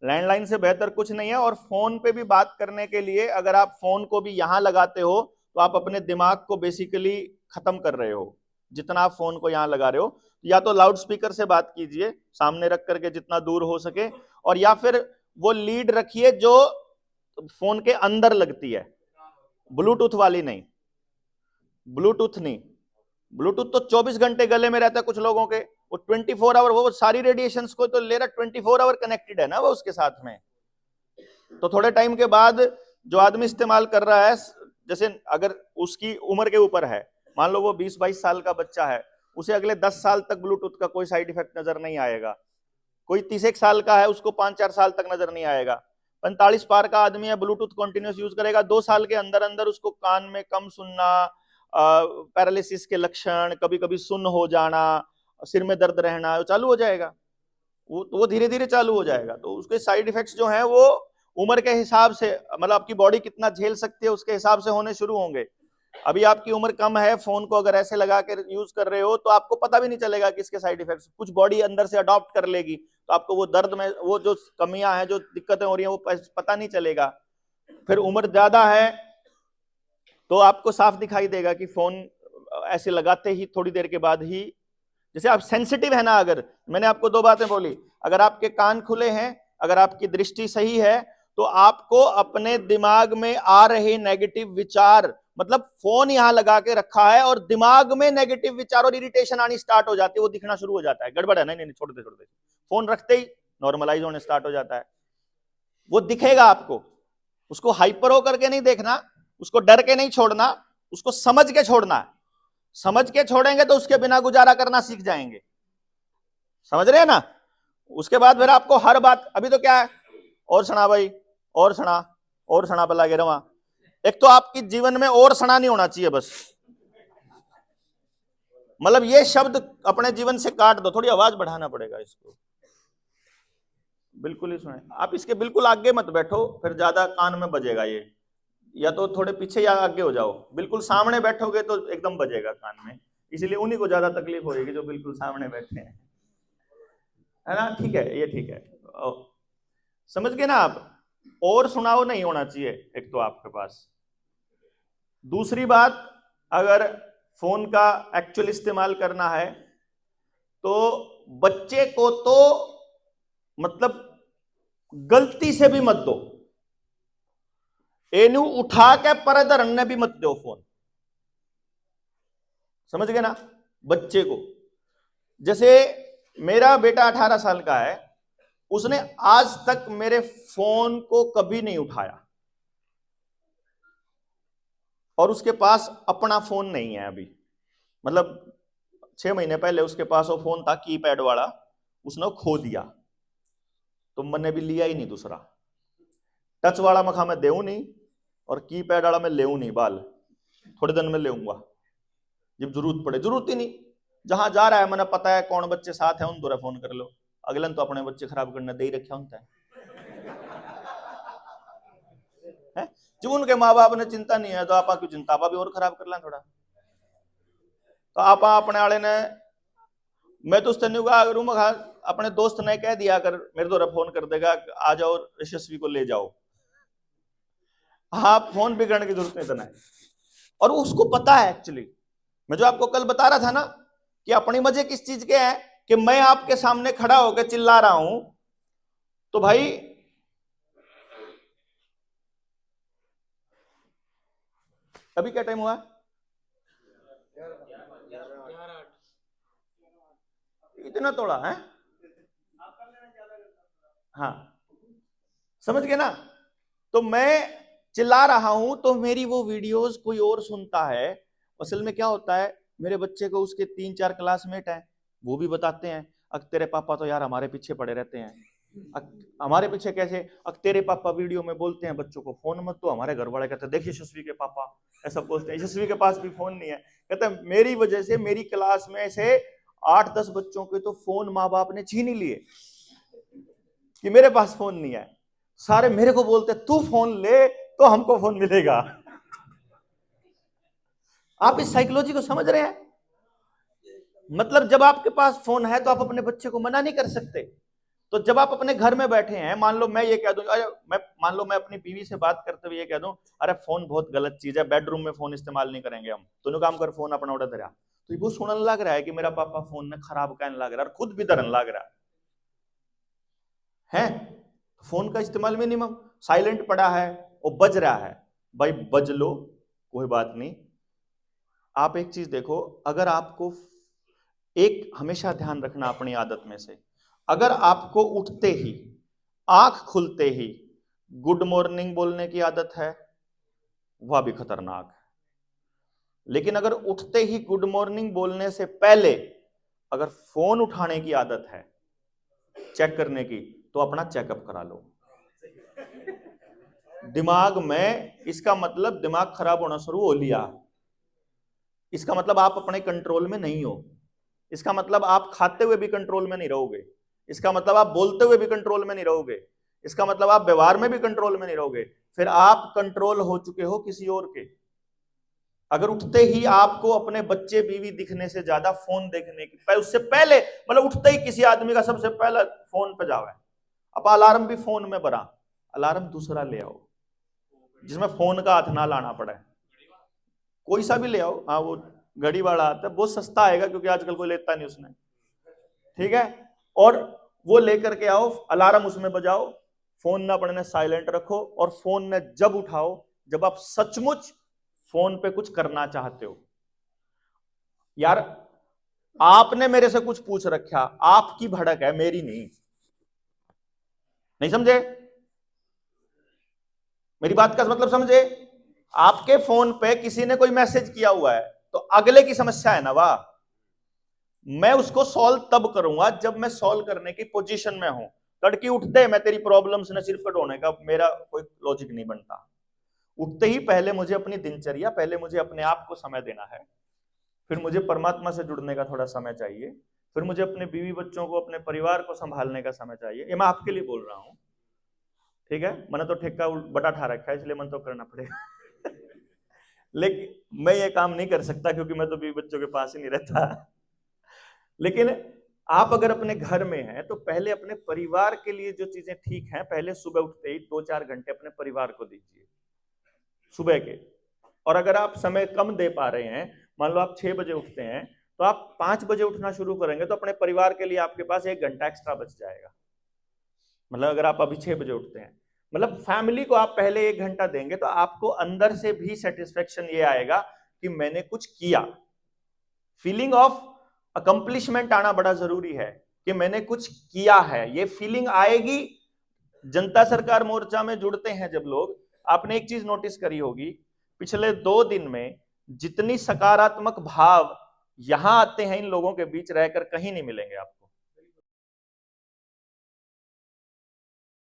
Landline से बेहतर कुछ नहीं है। और फोन पे भी बात करने के लिए अगर आप फोन को भी यहां लगाते हो तो आप अपने दिमाग को बेसिकली खत्म कर रहे हो, जितना आप फोन को यहां लगा रहे हो। या तो लाउड स्पीकर से बात कीजिए सामने रख करके जितना दूर हो सके, और या फिर वो लीड रखिए जो फोन के अंदर लगती है, ब्लूटूथ वाली नहीं। ब्लूटूथ नहीं, ब्लूटूथ तो 24 घंटे गले में रहता है कुछ लोगों के, वो 24 आवर, वो सारी रेडिएशंस को तो ले रहा, 24 आवर कनेक्टेड है ना वो उसके साथ में। तो थोड़े टाइम के बाद जो आदमी इस्तेमाल कर रहा है, जैसे अगर उसकी उम्र के ऊपर है, मान लो वो 20-22 साल का बच्चा है, उसे अगले 10 साल तक ब्लूटूथ का कोई साइड इफेक्ट नजर नहीं आएगा। कोई 31 साल का है, उसको 5-4 साल तक नजर नहीं आएगा। 45 पार का आदमी है, ब्लूटूथ कंटिन्यूस यूज करेगा, 2 साल के अंदर अंदर उसको कान में कम सुनना, पैरालिसिस के लक्षण, कभी कभी सुन्न हो जाना, सिर में दर्द रहना, वो चालू हो जाएगा। वो धीरे धीरे चालू हो जाएगा। तो उसके साइड इफेक्ट्स जो हैं वो उम्र के हिसाब से, मतलब आपकी बॉडी कितना झेल सकती है उसके हिसाब से होने शुरू होंगे। अभी आपकी उम्र कम है, फोन को अगर ऐसे लगा कर यूज कर रहे हो तो आपको पता भी नहीं चलेगा कि इसके साइड इफेक्ट्स, कुछ बॉडी अंदर से अडॉप्ट कर लेगी, तो आपको वो दर्द में वो जो कमियां हैं, जो दिक्कतें हो रही हैं, वो पता नहीं चलेगा। फिर उम्र ज्यादा है तो आपको साफ दिखाई देगा कि फोन ऐसे लगाते ही थोड़ी देर के बाद ही, जैसे आप सेंसिटिव है ना, अगर मैंने आपको 2 बातें बोली, अगर आपके कान खुले हैं, अगर आपकी दृष्टि सही है, तो आपको अपने दिमाग में आ रहे नेगेटिव विचार, मतलब फोन यहां लगा के रखा है और दिमाग में नेगेटिव विचार और इरिटेशन आनी स्टार्ट हो जाती है, वो दिखना शुरू हो जाता है, गड़बड़ है, नहीं नहीं छोड़ दे, फोन रखते ही नॉर्मलाइज होने स्टार्ट हो जाता है। वो दिखेगा आपको, उसको हाइपर हो करके नहीं देखना, उसको डर के नहीं छोड़ना, उसको समझ के छोड़ना है। समझ के छोड़ेंगे तो उसके बिना गुजारा करना सीख जाएंगे, समझ रहे हैं ना। उसके बाद फिर आपको हर बात, अभी तो क्या है, और सुना भाई, और सुना, और सुना पला गे रवा। एक तो आपकी जीवन में और सुना नहीं होना चाहिए बस, मतलब ये शब्द अपने जीवन से काट दो, थोड़ी आवाज बढ़ाना पड़ेगा इसको, बिल्कुल ही सुने आप, इसके बिल्कुल आगे मत बैठो, फिर ज्यादा कान में बजेगा ये, या तो थोड़े पीछे या आगे हो जाओ, बिल्कुल सामने बैठोगे तो एकदम बजेगा कान में, इसलिए उन्हीं को ज्यादा तकलीफ होगी जो बिल्कुल सामने बैठे हैं, है ना। ठीक है, ये ठीक है, समझ गए ना आप। और सुनाओ नहीं होना चाहिए एक तो आपके पास। दूसरी बात, अगर फोन का एक्चुअल इस्तेमाल करना है तो बच्चे को तो मतलब गलती से भी मत दो, एनू उठा के पर धरने भी मत दो फोन, समझ गए ना। बच्चे को, जैसे मेरा बेटा 18 साल का है, उसने आज तक मेरे फोन को कभी नहीं उठाया, और उसके पास अपना फोन नहीं है अभी, मतलब 6 महीने पहले उसके पास वो फोन था कीपैड वाला, उसने खो दिया, तो मैंने भी लिया ही नहीं दूसरा। टच वाला मखा मैं देऊ नहीं, और कीपैड वाला मैं लेऊ नहीं, बाल थोड़े दिन में लेऊंगा जब जरूरत पड़े, जरूरत ही नहीं, जहां जा रहा है मैंने पता है कौन बच्चे साथ है, उन द्वारा फोन कर लो, अगले तो अपने बच्चे खराब करने दे ही रखे होता है। जब उनके माँ बाप ने चिंता नहीं है तो आपा क्यों चिंता, आपा भी और खराब कर लें थोड़ा। तो आपा अपने वाले ने, मैं तो उस तेन रूम अपने दोस्त ने कह दिया कर मेरे द्वारा फोन कर देगा, आ जाओ यशस्वी को ले जाओ, हाँ फोन बिगड़ने की जरूरत नहीं इतना है। और उसको पता है एक्चुअली, मैं जो आपको कल बता रहा था ना कि अपनी मजे किस चीज के हैं, कि मैं आपके सामने खड़ा होकर चिल्ला रहा हूं, तो भाई अभी क्या टाइम हुआ, इतना तोड़ा है, हाँ समझ गए ना। तो मैं चिल्ला रहा हूं तो मेरी वो वीडियोस कोई और सुनता है। असल में क्या होता है, मेरे बच्चे को उसके 3-4 क्लासमेट हैं, वो भी बताते हैं, अक तेरे पापा तो यार हमारे पीछे पड़े रहते हैं। हमारे पीछे कैसे, अक तेरे पापा वीडियो में बोलते हैं बच्चों को फोन मत, तो हमारे घर वाले कहते हैं देख यशस्वी के पापा ऐसा बोलते हैं, यशस्वी के पास भी फोन नहीं है, कहते हैं मेरी वजह से मेरी क्लास में से 8-10 बच्चों के तो फोन माँ बाप ने छीन ही लिए, कि मेरे पास फोन नहीं है, सारे मेरे को बोलते तू फोन ले तो हमको फोन मिलेगा। आप इस साइकोलॉजी को समझ रहे हैं, मतलब जब आपके पास फोन है तो आप अपने बच्चे को मना नहीं कर सकते, तो जब आप अपने घर में बैठे हैं, मान लो मैं ये कह दूं, मान लो मैं अपनी बीवी से बात करते हुए ये कह दूं, अरे फोन बहुत गलत चीज है, बेडरूम में फोन इस्तेमाल नहीं करेंगे हम, तो काम कर, फोन अपना उड़ा धरा, तो वो सुनने लग रहा है कि मेरा पापा फोन में खराब कहने लग रहा है और खुद भी धरन लग रहा है। फोन का इस्तेमाल मिनिमम, साइलेंट पड़ा है और बज रहा है, भाई बज लो, कोई बात नहीं। आप एक चीज देखो, अगर आपको एक हमेशा ध्यान रखना अपनी आदत में से, अगर आपको उठते ही, आंख खुलते ही गुड मॉर्निंग बोलने की आदत है, वह भी खतरनाक है। लेकिन अगर उठते ही गुड मॉर्निंग बोलने से पहले अगर फोन उठाने की आदत है चेक करने की, तो अपना चेकअप करा लो। दिमाग में, इसका मतलब दिमाग खराब होना शुरू हो लिया, इसका मतलब आप अपने कंट्रोल में नहीं हो, इसका मतलब आप खाते हुए भी कंट्रोल में नहीं रहोगे, इसका मतलब आप बोलते हुए भी कंट्रोल में नहीं रहोगे, इसका मतलब आप व्यवहार में भी कंट्रोल में नहीं रहोगे, फिर आप कंट्रोल हो चुके हो किसी और के। अगर उठते ही आपको अपने बच्चे बीवी दिखने से ज्यादा फोन देखने की, उससे पहले मतलब उठते ही किसी आदमी का सबसे पहला फोन पे जावा है, अब अलार्म भी फोन में भरा, अलार्म दूसरा ले आओ जिसमें फोन का हाथ ना लाना पड़े, कोई सा भी ले आओ। हाँ, वो घड़ी वाला आता है, बहुत सस्ता आएगा क्योंकि आजकल कोई लेता नहीं उसने, ठीक है, और वो लेकर के आओ, अलार्म उसमें बजाओ, फोन ना पड़ने साइलेंट रखो, और फोन ने जब उठाओ जब आप सचमुच फोन पे कुछ करना चाहते हो। यार आपने मेरे से कुछ पूछ रखा, आपकी भड़क है, मेरी नहीं, नहीं समझे मेरी बात का मतलब? समझे, आपके फोन पे किसी ने कोई मैसेज किया हुआ है तो अगले की समस्या है ना, वाह, मैं उसको सॉल्व तब करूंगा जब मैं सॉल्व करने की पोजीशन में हूं। तड़की उठते मैं तेरी प्रॉब्लम्स ने सिर्फ ढोने का मेरा कोई लॉजिक नहीं बनता। उठते ही पहले मुझे अपनी दिनचर्या, पहले मुझे अपने आप को समय देना है, फिर मुझे परमात्मा से जुड़ने का थोड़ा समय चाहिए, फिर मुझे अपने बीवी बच्चों को, अपने परिवार को संभालने का समय चाहिए। ये मैं आपके लिए बोल रहा हूं, ठीक है, मैंने तो ठेका बटा ठा रखा है, इसलिए मन तो करना पड़ेगा लेकिन मैं ये काम नहीं कर सकता क्योंकि मैं तो बीवी बच्चों के पास ही नहीं रहता लेकिन आप अगर अपने घर में हैं तो पहले अपने परिवार के लिए जो चीजें ठीक हैं, पहले सुबह उठते ही 2-4 घंटे अपने परिवार को दीजिए सुबह के। और अगर आप समय कम दे पा रहे हैं, मान लो आप 6 बजे उठते हैं, तो आप 5 बजे उठना शुरू करेंगे तो अपने परिवार के लिए आपके पास 1 घंटा एक्स्ट्रा बच जाएगा। मतलब अगर आप अभी 6 बजे उठते हैं, मतलब फैमिली को आप पहले 1 घंटा देंगे तो आपको अंदर से भी सेटिस्फेक्शन ये आएगा कि मैंने कुछ किया। फीलिंग ऑफ अकम्प्लिशमेंट आना बड़ा जरूरी है कि मैंने कुछ किया है, ये फीलिंग आएगी। जनता सरकार मोर्चा में जुड़ते हैं जब लोग, आपने एक चीज नोटिस करी होगी, पिछले 2 दिन में जितनी सकारात्मक भाव यहां आते हैं इन लोगों के बीच रहकर कहीं नहीं मिलेंगे आपको।